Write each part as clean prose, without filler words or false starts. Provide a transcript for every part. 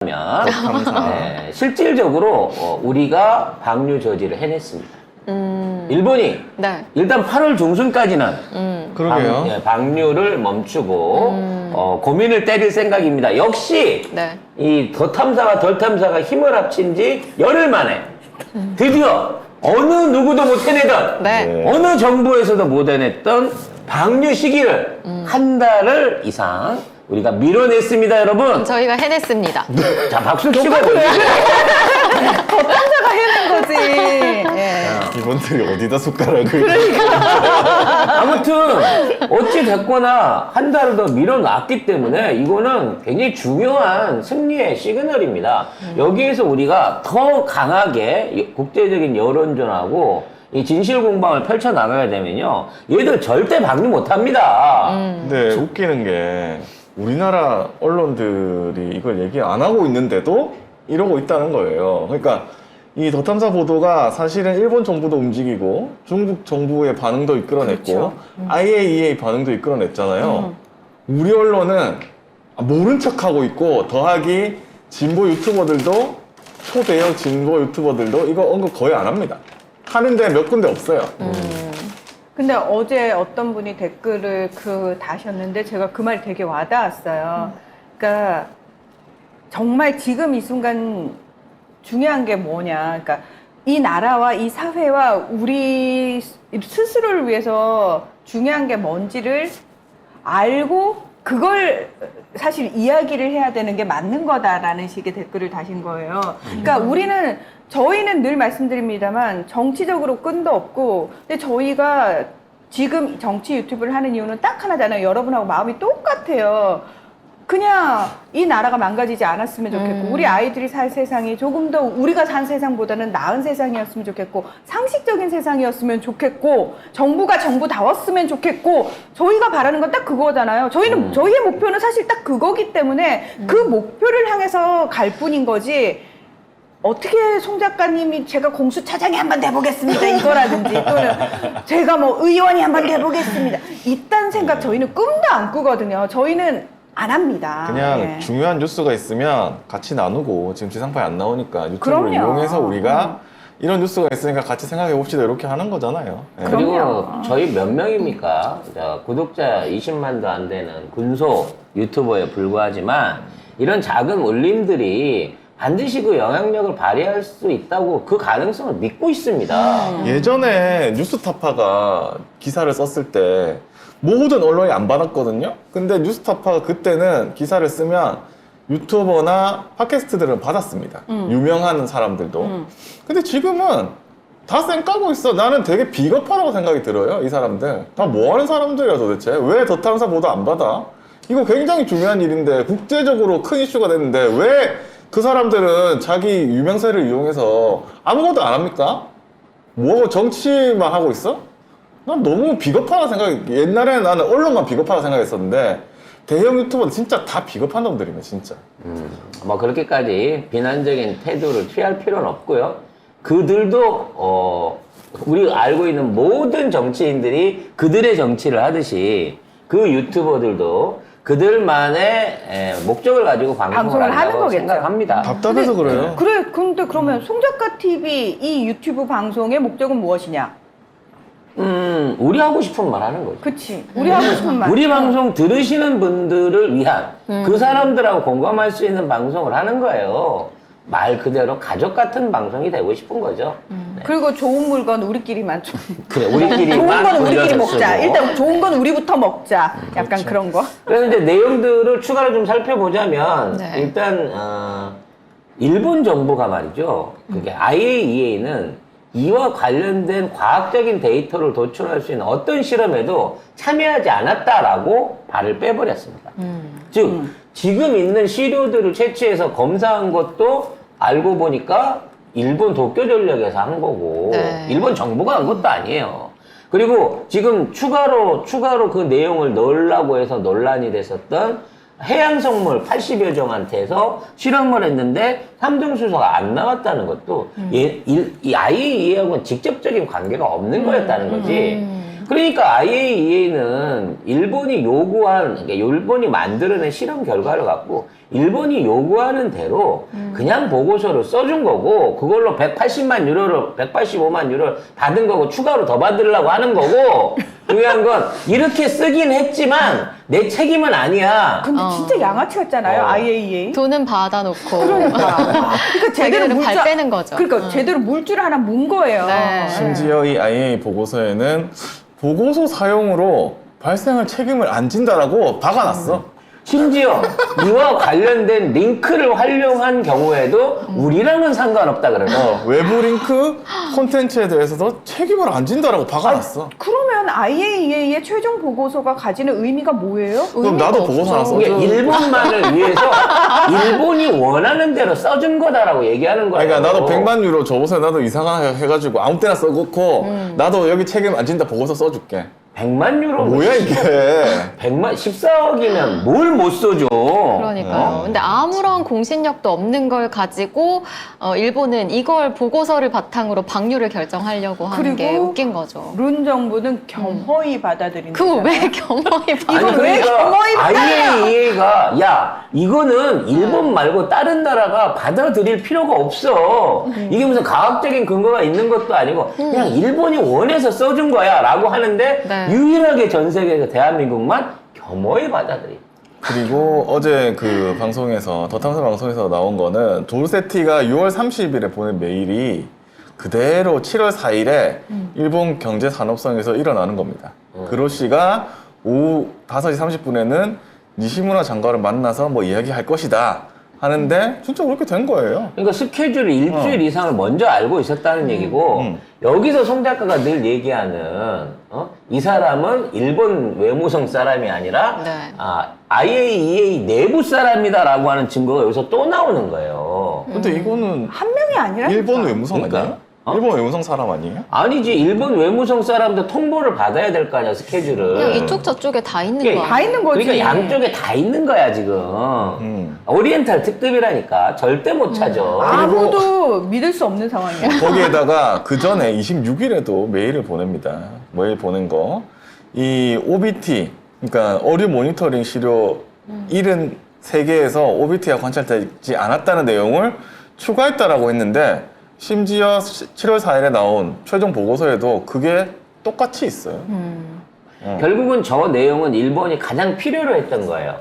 네, 실질적으로 우리가 방류 저지를 해냈습니다. 일본이 네. 일단 8월 중순까지는 그러게요. 방류를 멈추고 고민을 때릴 생각입니다. 역시 네. 이 더 탐사와 덜 탐사가 힘을 합친 지 열흘 만에 드디어 어느 누구도 못 해내던 네. 어느 정부에서도 못 해냈던 방류 시기를 한 달을 이상 우리가 밀어냈습니다, 여러분. 저희가 해냈습니다. 자, 박수 치고 보세요. 탐사가 해낸 거지. 예. 이분들이 어디다 숟가락을. 아무튼 어찌 됐거나 한 달을 더 밀어놨기 때문에 이거는 굉장히 중요한 승리의 시그널입니다. 여기에서 우리가 더 강하게 국제적인 여론전하고 이 진실 공방을 펼쳐나가야 되면요, 얘들 절대 방류 못합니다. 근데 웃기는 게 우리나라 언론들이 이걸 얘기 안 하고 있는데도 이러고 있다는 거예요. 그러니까 이 더탐사 보도가 사실은 일본 정부도 움직이고 중국 정부의 반응도 이끌어냈고 그렇죠. IAEA 반응도 이끌어냈잖아요. 우리 언론은 모른 척하고 있고, 더하기 진보 유튜버들도, 초대형 진보 유튜버들도 이거 언급 거의 안 합니다. 하는데 몇 군데 없어요. 근데 어제 어떤 분이 댓글을 다셨는데 제가 그 말이 되게 와닿았어요. 그러니까 정말 지금 이 순간 중요한 게 뭐냐. 그러니까 이 나라와 이 사회와 우리 스스로를 위해서 중요한 게 뭔지를 알고 그걸 사실 이야기를 해야 되는 게 맞는 거다라는 식의 댓글을 다신 거예요. 그러니까 저희는 늘 말씀드립니다만 정치적으로 끈도 없고, 근데 저희가 지금 정치 유튜브를 하는 이유는 딱 하나잖아요. 여러분하고 마음이 똑같아요. 그냥 이 나라가 망가지지 않았으면 좋겠고, 우리 아이들이 살 세상이 조금 더 우리가 산 세상보다는 나은 세상이었으면 좋겠고, 상식적인 세상이었으면 좋겠고, 정부가 정부다웠으면 좋겠고, 저희가 바라는 건 딱 그거잖아요. 저희의 목표는 사실 딱 그거기 때문에 그 목표를 향해서 갈 뿐인 거지, 어떻게 송 작가님이 제가 공수처장이 한번 돼보겠습니다 이거라든지, 또는 제가 뭐 의원이 한번 돼보겠습니다 이딴 생각 저희는 꿈도 안 꾸거든요. 저희는 안 합니다. 그냥 예. 중요한 뉴스가 있으면 같이 나누고, 지금 지상파에 안 나오니까 유튜브를 그럼요. 이용해서 우리가 이런 뉴스가 있으니까 같이 생각해 봅시다 이렇게 하는 거잖아요. 예. 그리고 그럼요. 저희 몇 명입니까? 자, 구독자 20만도 안 되는 군소 유튜버에 불과하지만 이런 작은 울림들이 반드시 그 영향력을 발휘할 수 있다고, 그 가능성을 믿고 있습니다. 예전에 뉴스타파가 기사를 썼을 때 모든 언론이 안 받았거든요. 근데 뉴스타파가 그때는 기사를 쓰면 유튜버나 팟캐스트들은 받았습니다. 유명한 사람들도. 근데 지금은 다 쌩까고 있어. 나는 되게 비겁하다고 생각이 들어요. 이 사람들 다 뭐하는 사람들이야 도대체. 왜 더 탐사 보도 안 받아? 이거 굉장히 중요한 일인데, 국제적으로 큰 이슈가 됐는데 왜 그 사람들은 자기 유명세를 이용해서 아무것도 안 합니까? 뭐 정치만 하고 있어? 난 너무 비겁하다 생각이, 옛날에는 나는 언론만 비겁하다 생각했었는데 대형 유튜버는 진짜 다 비겁한 놈들이네 진짜. 뭐 그렇게까지 비난적인 태도를 취할 필요는 없고요. 그들도 우리 알고 있는 모든 정치인들이 그들의 정치를 하듯이 그 유튜버들도 그들만의 목적을 가지고 방송을 하는 한다고 거겠죠. 생각합니다. 답답해서 그래요. 근데 그러면 송 작가 TV 이 유튜브 방송의 목적은 무엇이냐? 우리 하고 싶은 말 하는 거죠. 그치. 우리 하고 싶은 말. 우리 방송 들으시는 분들을 위한 그 사람들하고 공감할 수 있는 방송을 하는 거예요. 말 그대로 가족 같은 방송이 되고 싶은 거죠. 네. 그리고 좋은 물건 우리끼리만 좀. 그래, 우리끼리 좋은 건 우리끼리 돌려서 먹자. 쓰고. 일단 좋은 건 우리부터 먹자. 약간 그런 거. 그래서 이제 내용들을 추가로 좀 살펴보자면, 네. 일단 일본 정부가 말이죠, 그게 IAEA는 이와 관련된 과학적인 데이터를 도출할 수 있는 어떤 실험에도 참여하지 않았다라고 발을 빼버렸습니다. 즉 지금 있는 시료들을 채취해서 검사한 것도 알고 보니까 일본 도쿄 전력에서 한 거고, 네. 일본 정부가 한 것도 아니에요. 그리고 지금 추가로 그 내용을 넣으려고 해서 논란이 됐었던 해양생물 80여 종한테서 실험을 했는데 삼중수소가 안 나왔다는 것도 이 IAEA하고는 직접적인 관계가 없는 거였다는 거지. 그러니까 IAEA는 일본이 요구한, 그러니까 일본이 만들어낸 실험 결과를 갖고 일본이 요구하는 대로 그냥 보고서를 써준 거고 그걸로 180만 유로를 185만 유로를 받은 거고 추가로 더 받으려고 하는 거고 중요한 건 이렇게 쓰긴 했지만 내 책임은 아니야. 근데 진짜 양아치였잖아요. 어. IAEA. 돈은 받아놓고. 그러니까 제대로 자기들은 발 물줄 빼는 거죠. 그러니까 제대로 물줄 하나 문 거예요. 네. 심지어 이 IAEA 보고서에는 보고서 사용으로 발생할 책임을 안 진다라고 박아놨어. 심지어 이와 관련된 링크를 활용한 경우에도 우리랑은 상관없다 그러죠. 외부 링크 콘텐츠에 대해서도 책임을 안 진다라고 박아놨어. 그러면 IAEA의 최종 보고서가 가지는 의미가 뭐예요? 그럼 나도 보고서 하나 써줘. 이게 일본만을 위해서 일본이 원하는 대로 써준 거다라고 얘기하는 거예요. 그러니까 나도 100만 유로 줘보세요. 나도 이상하게 해가지고 아무 때나 써놓고 나도 여기 책임 안 진다 보고서 써줄게. 100만 유로 뭐야 이게? 100만 14억이면 뭘 못 써줘. 그러니까요. 근데 아무런 공신력도 없는 걸 가지고 일본은 이걸 보고서를 바탕으로 방류를 결정하려고 하는 게 그리고 웃긴 거죠. 룬 정부는 겸허히 받아들인다. 그거 왜 겸허히 아니 이걸 왜 그러니까 겸허히 IAEA가 야 이거는 일본 말고 다른 나라가 받아들일 필요가 없어. 이게 무슨 과학적인 근거가 있는 것도 아니고 그냥 일본이 원해서 써준 거야라고 하는데 네. 유일하게 전 세계에서 대한민국만 겸허히 받아들이. 그리고 어제 그 방송에서 더탐사 방송에서 나온 거는 돌세티가 6월 30일에 보낸 메일이 그대로 7월 4일에 일본 경제산업성에서 일어나는 겁니다. 그로시가 오후 5시 30분에는 니시무라 장관을 만나서 뭐 이야기할 것이다 하는데 진짜 그렇게 된 거예요. 그러니까 스케줄을 일주일 이상을 먼저 알고 있었다는 얘기고 여기서 송 작가가 늘 얘기하는 이 사람은 일본 외무성 사람이 아니라 네. IAEA 내부 사람이다라고 하는 증거가 여기서 또 나오는 거예요. 근데 이거는 한 명이 아니라 일본 외무성 그러니까. 아니에요? 일본 외무성 사람 아니에요? 아니지 일본 외무성 사람도 통보를 받아야 될 거 아니야 스케줄을. 그냥 이쪽 저쪽에 다 있는 이게 거야. 다 있는 거지. 그러니까 양쪽에 다 있는 거야 지금. 오리엔탈 특급이라니까 절대 못 찾아. 아무도 믿을 수 없는 상황이야. 거기에다가 그 전에 26일에도 메일을 보냅니다. 메일 보낸 거. 이 OBT, 그러니까 어류 모니터링 시료 73개에서 OBT가 관찰되지 않았다는 내용을 추가했다라고 했는데 심지어 7월 4일에 나온 최종 보고서에도 그게 똑같이 있어요. 결국은 저 내용은 일본이 가장 필요로 했던 거예요.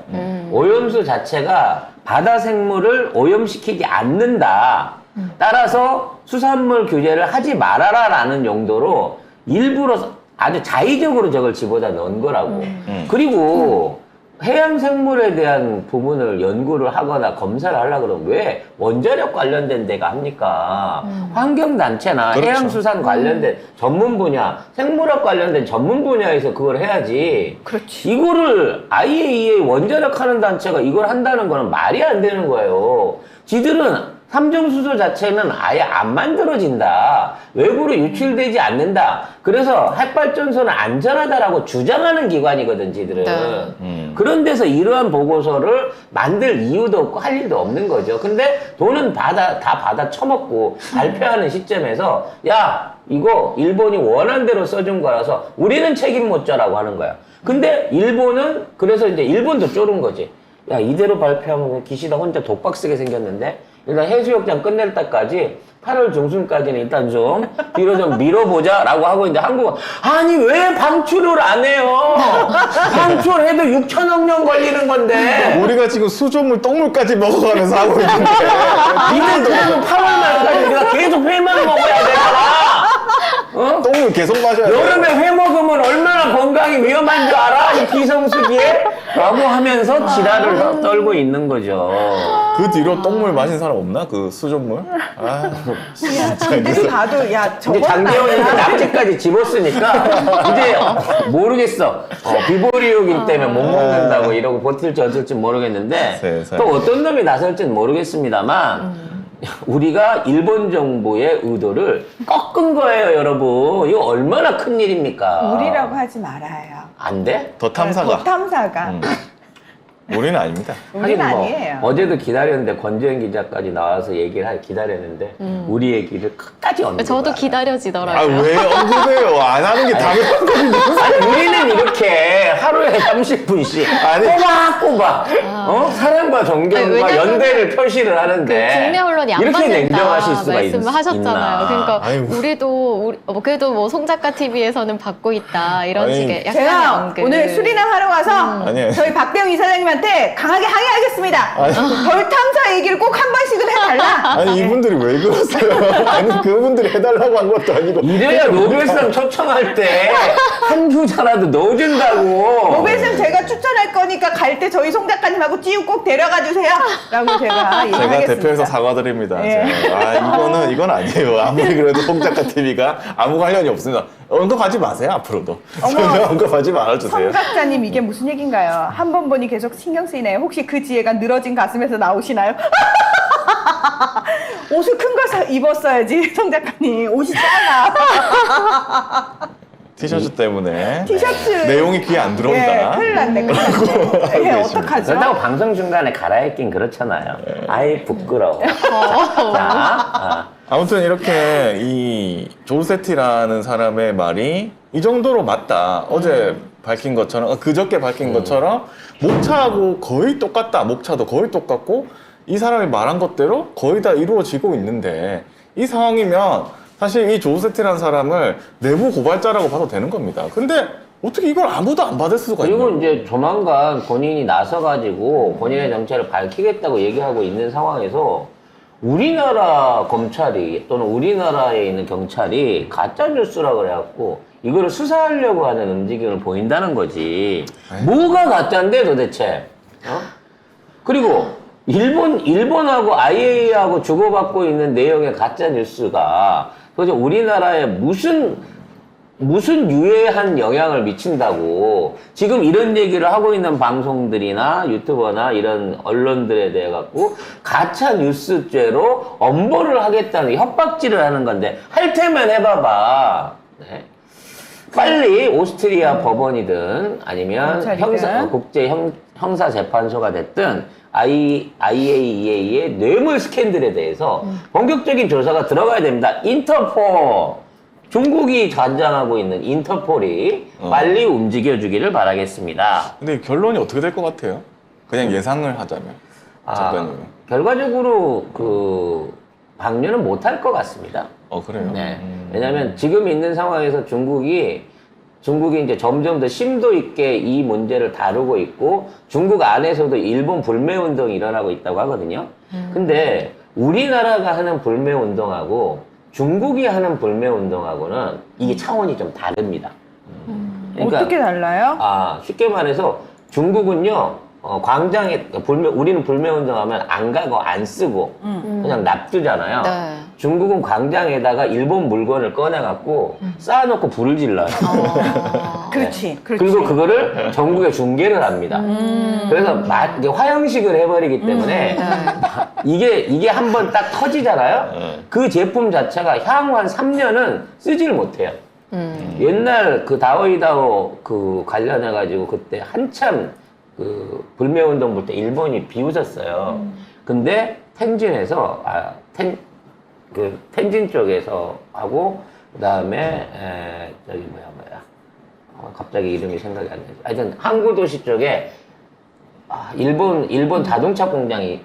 오염수 자체가 바다 생물을 오염시키지 않는다. 따라서 수산물 규제를 하지 말아라라는 용도로 일부러 아주 자의적으로 저걸 집어다 넣은 거라고. 그리고 해양 생물에 대한 부분을 연구를 하거나 검사를 하려고 그러면 왜 원자력 관련된 데가 합니까? 환경단체나 그렇죠. 해양수산 관련된 전문 분야, 생물학 관련된 전문 분야에서 그걸 해야지. 그렇지. 이거를 IAEA 원자력 하는 단체가 이걸 한다는 거는 말이 안 되는 거예요. 지들은 삼중수소 자체는 아예 안 만들어진다. 외부로 유출되지 않는다. 그래서 핵발전소는 안전하다라고 주장하는 기관이거든, 지들은. 네. 그런 데서 이러한 보고서를 만들 이유도 없고 할 일도 없는 거죠. 근데 돈은 다 받아 처먹고 발표하는 시점에서 야, 이거 일본이 원한 대로 써준 거라서 우리는 책임 못 져라고 하는 거야. 근데 일본은 그래서 이제 일본도 쫄은 거지. 야, 이대로 발표하면 기시다 혼자 독박 쓰게 생겼는데 일단 해수욕장 끝낼 때까지 8월 중순까지는 일단 좀 뒤로 좀 밀어보자 라고 하고 있는데 한국은 아니 왜 방출을 안 해요? 방출해도 6천억 년 걸리는 건데 우리가 지금 수조물, 똥물까지 먹어가면서 하고 있는데 이래도 8월 말까지 우리가 계속 회만 먹어야 되잖아. 어? 똥물 계속 마셔야 돼. 여름에 회 먹으면 얼마나 건강이 위험한 줄 알아? 이 기성수기에? 라고 하면서 지랄을 떨고 있는 거죠. 그 뒤로 똥물 마신 사람 없나? 그 수조물? 아, 우리 봐도 야 이제 저거 장기현이 이제 낙지까지 집었으니까 이제 모르겠어. 비보리육인 때문에 못 먹는다고 이러고 버틸지 어쩔지 모르겠는데 세상에. 또 어떤 놈이 나설지는 모르겠습니다만 우리가 일본 정부의 의도를 꺾은 거예요, 여러분. 이거 얼마나 큰 일입니까? 우리라고 하지 말아요. 안 돼? 더 탐사가. 더 탐사가. 우리는 아닙니다. 우리는 하긴 뭐 아니에요. 어제도 기다렸는데 권재현 기자까지 나와서 기다렸는데 우리 얘기를 끝까지 언급. 저도 기다려지더라고요. 왜 언급해요? 안 하는 게 당연한 거지. 아니 우리는 이렇게 하루에 30분씩 아니. 꼬박꼬박 사랑과 존경과 아니, 왜냐면은 연대를 표시를 하는데 그 국내 언론이 안 이렇게 받는다 냉정하실 수가 말씀을 하셨잖아요. 있나. 그러니까 아이고. 우리도 그래도 뭐 송작가 TV에서는 받고 있다 이런 아니, 식의 약간의 제가 언급. 오늘 술이랑 하러 가서 아니에요. 저희 박대영 이사장님한테 강하게 항의하겠습니다. 별 탐사 얘기를 꼭 한 번씩은 해달라. 아니 이분들이 왜 그러세요? 아니 그분들이 해달라고 한 것도 아니고. 이래야 노벨상 초청할 때 한 주자라도 넣어준다고. 노벨상 제가 추천할 거니까 갈 때 저희 송 작가님하고 찌우 꼭 데려가 주세요. 라고 제가 얘기하겠습니다. 제가 대표해서 사과드립니다. 예. 제가. 이건 아니에요. 아무리 그래도 송작가 TV가 아무 관련이 없습니다. 언급하지 마세요 앞으로도. 전혀 언급하지 말아주세요. 성 작자님 이게 무슨 얘기인가요? 한 번 보니 계속 신경 쓰이네요. 혹시 그 지혜가 늘어진 가슴에서 나오시나요? 옷을 큰 거 입었어야지 성 작가님. 옷이 작아. 티셔츠 때문에 티셔츠 내용이 귀에 안 들어온다. 예, 큰일 났네. 큰일 났네. 예, 계십니다. 어떡하죠? 그렇다고 방송 중간에 갈아입긴 그렇잖아요. 아이 부끄러워. 자, 아무튼 이렇게 이 조세티라는 사람의 말이 이 정도로 맞다. 어제 밝힌 것처럼 그저께 밝힌 것처럼 목차하고 거의 똑같다. 목차도 거의 똑같고 이 사람이 말한 것대로 거의 다 이루어지고 있는데 이 상황이면 사실 이 조세티라는 사람을 내부 고발자라고 봐도 되는 겁니다. 근데 어떻게 이걸 아무도 안 받을 수가 그리고 있나요? 이제 조만간 본인이 나서가지고 본인의 정체를 밝히겠다고 얘기하고 있는 상황에서 우리나라 검찰이 또는 우리나라에 있는 경찰이 가짜뉴스라고 그래갖고 이거를 수사하려고 하는 움직임을 보인다는 거지. 뭐가 가짜인데 도대체? 그리고 일본하고 IAEA하고 주고받고 있는 내용의 가짜뉴스가 도대체 우리나라에 무슨 유해한 영향을 미친다고 지금 이런 얘기를 하고 있는 방송들이나 유튜버나 이런 언론들에 대해 갖고 가짜 뉴스죄로 엄벌을 하겠다는 협박질을 하는 건데 할 테면 해봐봐. 네. 빨리 오스트리아 법원이든 아니면 경찰이든. 국제 형사재판소가 됐든 IAEA의 뇌물 스캔들에 대해서 본격적인 조사가 들어가야 됩니다. 인터폴 중국이 관장하고 있는 인터폴이 빨리 움직여주기를 바라겠습니다. 근데 결론이 어떻게 될 것 같아요? 그냥 예상을 하자면 작가님은. 결과적으로 그 방류는 못할 것 같습니다. 그래요? 네. 왜냐하면 지금 있는 상황에서 중국이 이제 점점 더 심도 있게 이 문제를 다루고 있고 중국 안에서도 일본 불매 운동이 일어나고 있다고 하거든요. 근데 우리나라가 하는 불매 운동하고 중국이 하는 불매 운동하고는 이게 차원이 좀 다릅니다. 어떻게 달라요? 쉽게 말해서 중국은요, 광장에, 우리는 불매 운동하면 안 가고 안 쓰고 그냥 놔두잖아요. 네. 중국은 광장에다가 일본 물건을 꺼내갖고 쌓아놓고 불을 질러요. 그렇지. 그리고 그거를 전국에 중계를 합니다. 그래서 이게 화형식을 해버리기 때문에 이게 한번 딱 터지잖아요. 그 제품 자체가 향후 한 3년은 쓰지를 못해요. 옛날 그 다오이다오 그 관련해가지고 그때 한참 그 불매운동 볼 때 일본이 비웃었어요. 근데 텐진에서, 텐진 쪽에서 하고, 그 다음에, 저기 갑자기 이름이 생각이 안 나죠. 하여튼 항구도시 쪽에, 일본 자동차 공장이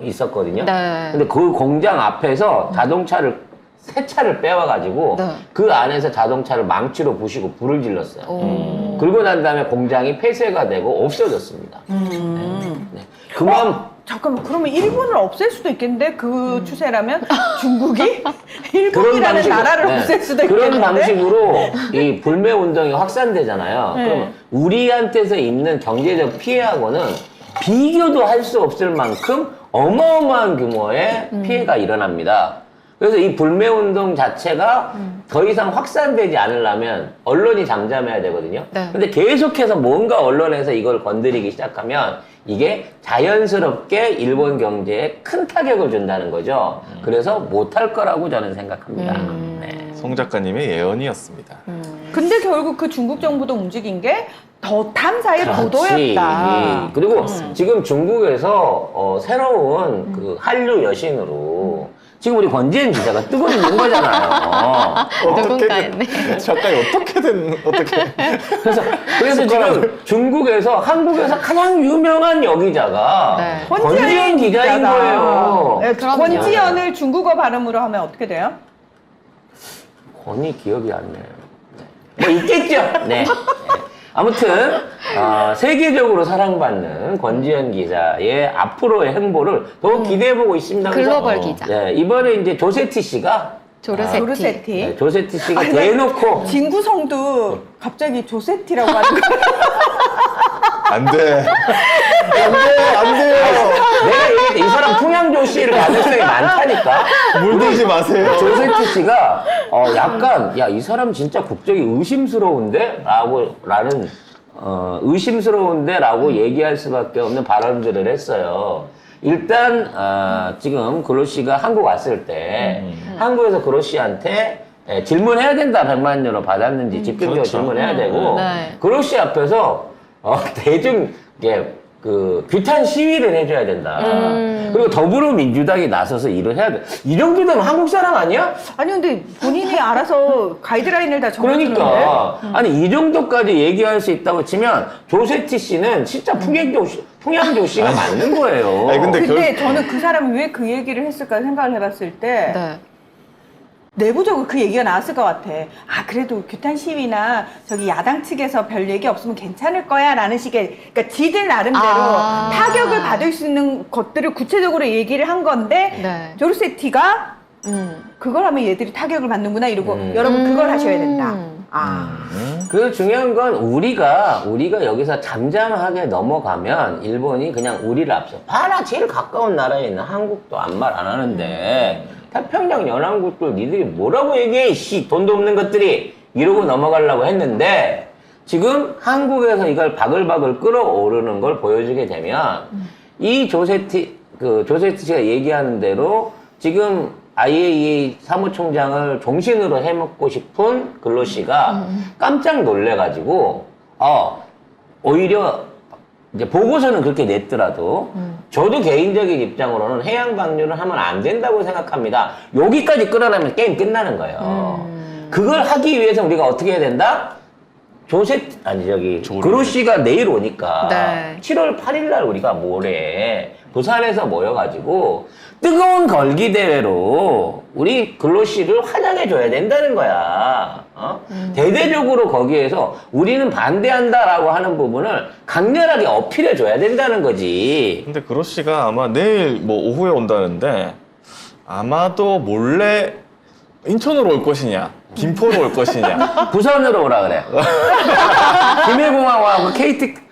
있었거든요. 네. 근데 그 공장 앞에서 새 차를 빼와가지고 네. 그 안에서 자동차를 망치로 부시고 불을 질렀어요. 그러고 난 다음에 공장이 폐쇄가 되고 없어졌습니다. 네. 잠깐만, 그러면 일본을 없앨 수도 있겠는데 그 추세라면 중국이 일본이라는 나라를 없앨 수도 있겠는데 그런 방식으로 이 불매 운동이 확산되잖아요. 그러면 우리한테서 있는 경제적 피해하고는 비교도 할 수 없을 만큼 어마어마한 규모의 피해가 일어납니다. 그래서 이 불매운동 자체가 더 이상 확산되지 않으려면 언론이 잠잠해야 되거든요. 네. 근데 계속해서 뭔가 언론에서 이걸 건드리기 시작하면 이게 자연스럽게 일본 경제에 큰 타격을 준다는 거죠. 그래서 못할 거라고 저는 생각합니다. 네. 송 작가님의 예언이었습니다. 근데 결국 그 중국 정부도 움직인 게 더 탐사의 그렇지. 보도였다. 그리고 지금 중국에서 새로운 그 한류 여신으로 지금 우리 권지현 기자가 뜨고 있는 거잖아요. 누군가였네. 작가이 어떻게 그래서 지금 중국에서 한국에서 가장 유명한 여기자가 네. 권지현 기자인 기자다. 거예요. 네, 그럼요. 권지현을 중국어 발음으로 하면 어떻게 돼요? 권이 기억이 안 나요. 뭐 있겠죠. 네. 아무튼 세계적으로 사랑받는 권지현 기자의 앞으로의 행보를 더 기대해보고 있습니다. 글로벌 기자. 네, 이번에 이제 조세티 씨가 조르세티. 조르세티. 네, 조세티 씨가 아니, 대놓고 진구성도 갑자기 조세티라고 하는 거예요. 안 돼. 안 돼요. 내가 얘기했다. 이 사람 풍양조씨를 가능성이 많다니까. 물들지 마세요. 조세티 씨가 약간 야, 이 사람 진짜 국적이 의심스러운데? 라는 의심스러운데? 라고 얘기할 수밖에 없는 발언들을 했어요. 일단 지금 그로시가 한국 왔을 때 한국에서 그로시한테 질문해야 된다. 100만 유로 받았는지 집중적으로 그렇죠. 질문해야 되고 네. 그로시 앞에서 대중 그 규탄 시위를 해줘야 된다. 그리고 더불어민주당이 나서서 일을 해야 돼. 이 정도 되면 한국 사람 아니야? 아니 근데 본인이 알아서 가이드라인을 다 정해주는데. 그러니까 아니 이 정도까지 얘기할 수 있다고 치면 조세티 씨는 진짜 풍양조씨가 맞는 거예요. 아니, 근데 저는 그 사람이 왜 그 얘기를 했을까 생각을 해봤을 때 네. 내부적으로 그 얘기가 나왔을 것 같아. 아 그래도 규탄 시위나 저기 야당 측에서 별 얘기 없으면 괜찮을 거야라는 식의, 그러니까 지들 나름대로 타격을 받을 수 있는 것들을 구체적으로 얘기를 한 건데 네. 조르세티가 그걸 하면 얘들이 타격을 받는구나 이러고 여러분 그걸 하셔야 된다. 그래서 중요한 건 우리가 여기서 잠잠하게 넘어가면 일본이 그냥 우리를 앞서 봐라 제일 가까운 나라에 있는 한국도 아무 말 안 하는데 태평양 연안국들 니들이 뭐라고 얘기해 씨 돈도 없는 것들이 이러고 넘어가려고 했는데 지금 한국에서 이걸 바글바글 끌어오르는 걸 보여주게 되면 이 조세티 씨가 얘기하는 대로 지금 IAEA 사무총장을 종신으로 해먹고 싶은 글로시가 깜짝 놀래가지고 오히려 이제 보고서는 그렇게 냈더라도 저도 개인적인 입장으로는 해양 방류를 하면 안 된다고 생각합니다. 여기까지 끌어내면 게임 끝나는 거예요. 그걸 하기 위해서 우리가 어떻게 해야 된다? 그로시가 내일 오니까 네. 7월 8일 날 우리가 모레 부산에서 모여가지고 뜨거운 걸기 대회로 우리 글로시를 환영해 줘야 된다는 거야. 대대적으로 거기에서 우리는 반대한다라고 하는 부분을 강렬하게 어필해 줘야 된다는 거지. 근데 그로시가 아마 내일 뭐 오후에 온다는데 아마도 몰래 인천으로 올 것이냐, 김포로 올 것이냐. 부산으로 오라 그래. 김해공항하고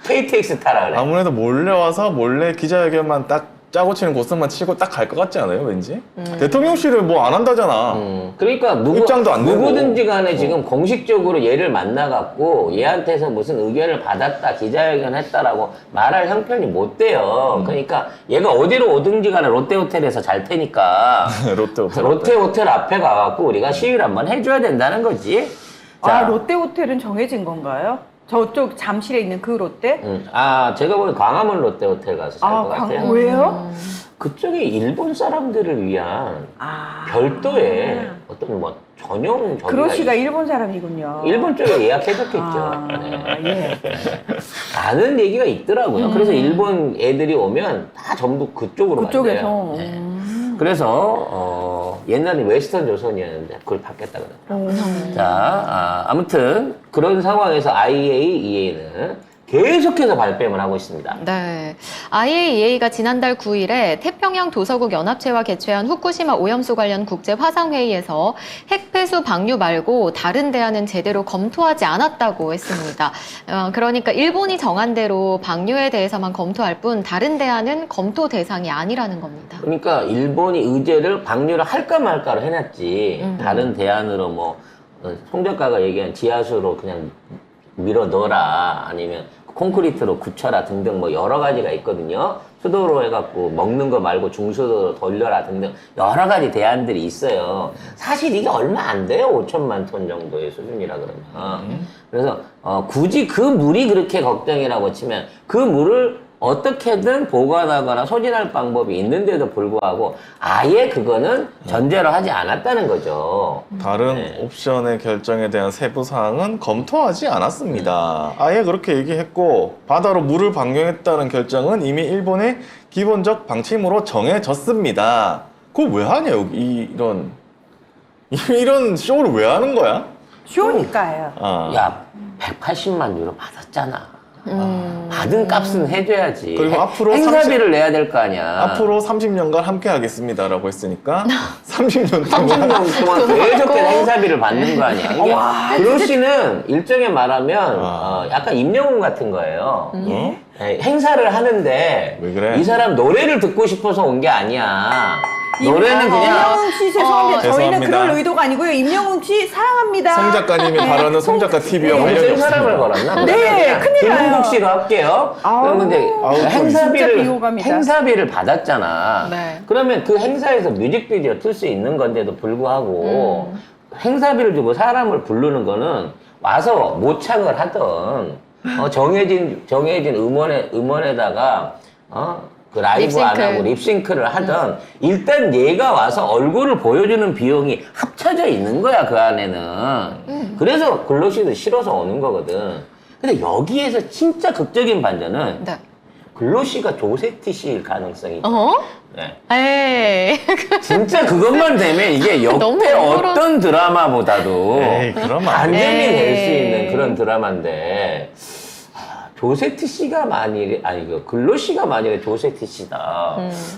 KTX 타라 그래. 아무래도 몰래 와서 몰래 기자회견만 딱 짜고 치는 고스만 치고 딱 갈 것 같지 않아요, 왠지? 대통령실을 뭐 안 한다잖아. 그러니까 입장도 안 내고. 누구든지 간에 지금 공식적으로 얘를 만나갖고 얘한테서 무슨 의견을 받았다, 기자회견 했다라고 말할 형편이 못 돼요. 그러니까 얘가 어디로 오든지 간에 롯데호텔에서 잘 테니까 롯데호텔 앞에 가갖고 우리가 시위를 한번 해줘야 된다는 거지. 롯데호텔은 정해진 건가요? 저쪽 잠실에 있는 그 롯데? 제가 보기엔 광화문 롯데호텔 가서 살 것 같아요. 왜요? 그쪽에 일본 사람들을 위한 별도의 어떤 뭐 전용 그로시가 일본 사람이군요. 일본 쪽에 예약해줬겠죠. 예. 아는 얘기가 있더라고요. 그래서 일본 애들이 오면 다 전부 그쪽으로 그쪽에서. 간대요. 네. 그래서 옛날에 웨스턴 조선이었는데 그걸 바뀌었다 그러더라고요. 자, 아무튼 그런 상황에서 IAEA는 계속해서 발뺌을 하고 있습니다. 네. IAEA가 지난달 9일에 태평양 도서국 연합체와 개최한 후쿠시마 오염수 관련 국제 화상회의에서 핵폐수 방류 말고 다른 대안은 제대로 검토하지 않았다고 했습니다. 그러니까 일본이 정한 대로 방류에 대해서만 검토할 뿐 다른 대안은 검토 대상이 아니라는 겁니다. 그러니까 일본이 의제를 방류를 할까 말까로 해놨지 다른 대안으로 뭐 송 작가가 얘기한 지하수로 그냥 밀어 넣어라 아니면 콘크리트로 굳혀라 등등 뭐 여러 가지가 있거든요. 수도로 해갖고 먹는 거 말고 중수도로 돌려라 등등 여러 가지 대안들이 있어요. 사실 이게 얼마 안 돼요. 5천만 톤 정도의 수준이라 그러면. 그래서 굳이 그 물이 그렇게 걱정이라고 치면 그 물을 어떻게든 보관하거나 소진할 방법이 있는데도 불구하고 아예 그거는 전제로 하지 않았다는 거죠. 다른 네. 옵션의 결정에 대한 세부 사항은 검토하지 않았습니다. 아예 그렇게 얘기했고 바다로 물을 방류했다는 결정은 이미 일본의 기본적 방침으로 정해졌습니다. 그걸 왜 하냐 여기 이런 쇼를 왜 하는 거야? 쇼니까요. 아. 야, 180만 유로 받았잖아. 받은 값은 해줘야지. 그리고 앞으로 행사비를 내야 될 거 아니야. 앞으로 30년간 함께 하겠습니다라고 했으니까 30년 동안 30년 동안 계속해서 행사비를 받는 거 아니야. 이게 글로시는 일종의 말하면 약간 임영웅 같은 거예요. 어? 네, 행사를 하는데 왜 그래? 이 사람 노래를 듣고 싶어서 온 게 아니야. 노래는 그냥 임영웅 씨 죄송합니다. 저희는 죄송합니다. 그럴 의도가 아니고요. 임영웅 씨 사랑합니다. 송 작가님이 바라는 송 작가 TV와 너무 관련이 센 사람을 없습니다. 걸었나? 네, 큰일 나요. 김홍국 씨로 할게요. 아우, 그러면 이제 진짜 비호감이다. 행사비를 받았잖아. 네. 그러면 그 행사에서 뮤직비디오 틀 수 있는 건데도 불구하고 행사비를 주고 사람을 부르는 거는 와서 모창을 하던 정해진 음원에다가 그 라이브 안 립싱크. 하고 립싱크를 하던 일단 얘가 와서 얼굴을 보여주는 비용이 합쳐져 있는 거야 그 안에는. 그래서 글로시도 싫어서 오는 거거든. 근데 여기에서 진짜 극적인 반전은 네. 글로시가 조세티 씨일 가능성이 있다. 어? 네. 에이. 진짜 그것만 되면 이게 너무 역대 억울한- 어떤 드라마보다도 에이, 그러면 안 반전이 돼. 될 수 에이. 있는 그런 드라마인데 조세티 씨가 만일에 글로 씨가 만일에 조세티 씨다.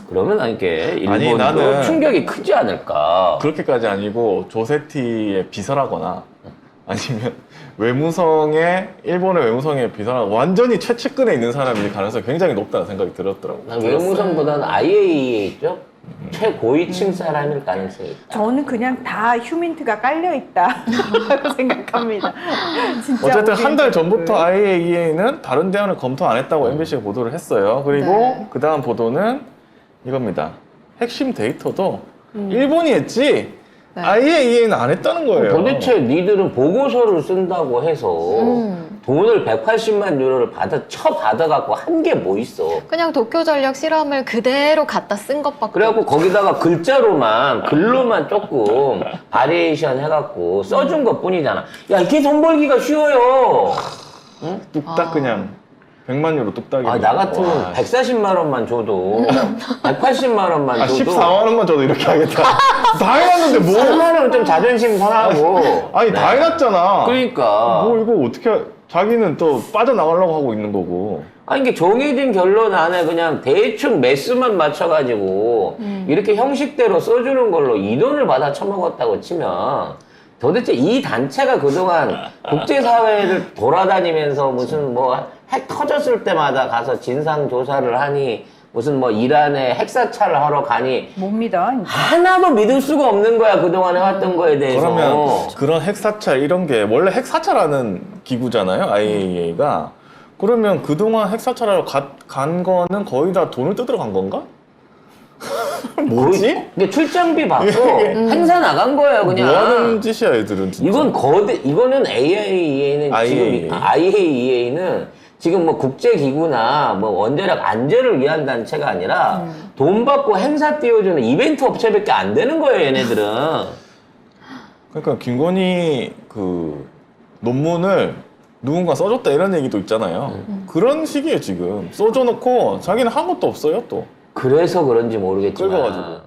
그러면 이게 아니, 일본도 나는 충격이 크지 않을까. 그렇게까지 아니고 조세티의 비서라거나 아니면 일본의 외무성의 비서라거나 완전히 최측근에 있는 사람일 가능성이 굉장히 높다는 생각이 들었더라고요. 난 외무성보다는 IAEA 쪽 최고위층 사람일 가능성이 있다. 저는 그냥 다 휴민트가 깔려 있다라고 생각합니다. 진짜 어쨌든 우리 한 달 전부터 그- IAEA는 다른 대안을 검토 안 했다고 MBC가 보도를 했어요. 그리고 네. 그 다음 보도는 이겁니다. 핵심 데이터도 일본이 했지 네. IAEA는 안 했다는 거예요. 도대체 니들은 보고서를 쓴다고 해서 돈을 180만 유로를 받아갖고 한 게 뭐 있어. 그냥 도쿄전력 실험을 그대로 갖다 쓴 것밖에. 그래갖고 거기다가 글로만 조금 바리에이션 해갖고 써준 것 뿐이잖아. 야, 이게 돈 벌기가 쉬워요. 뚝딱 그냥 100만 유로 뚝딱이에요. 나 같으면 140만 원만 줘도 180만 원만 줘도 14만 원만 줘도 이렇게 하겠다. 다 해놨는데 뭐? 3만 원은 좀 자존심 상하고. 아니 다 해놨잖아. 그러니까. 뭐 이거 어떻게 자기는 또 빠져나가려고 하고 있는 거고. 아니 이게 정해진 결론 안에 그냥 대충 매수만 맞춰가지고 이렇게 형식대로 써주는 걸로 이 돈을 받아 처먹었다고 치면 도대체 이 단체가 그동안 국제사회를 돌아다니면서 무슨 뭐 핵 터졌을 때마다 가서 진상조사를 하니 무슨 뭐 이란에 핵사찰을 하러 가니 못 믿어. 이제. 하나도 믿을 수가 없는 거야 그동안 해왔던 거에 대해서. 그러면 그런 핵사찰 이런 게 원래 핵사찰하는 기구잖아요, IAEA가. 그러면 그동안 핵사찰하러 간 거는 거의 다 돈을 뜯으러 간 건가? 뭐지? 이게 출장비 받고 행사 나간 거예요 그냥. 뭐 하는 짓이야, 애들은 진짜. 이거는 IAEA는 지금 IAEA는 지금 뭐 국제기구나 뭐 원자력 안전을 위한 단체가 아니라 돈 받고 행사 띄워주는 이벤트 업체밖에 안 되는 거예요 얘네들은. 그러니까 김건희 그 논문을 누군가 써줬다 이런 얘기도 있잖아요. 그런 식이에요 지금. 써줘놓고 자기는 한 것도 없어요 또. 그래서 그런지 모르겠지만 긁어가지고.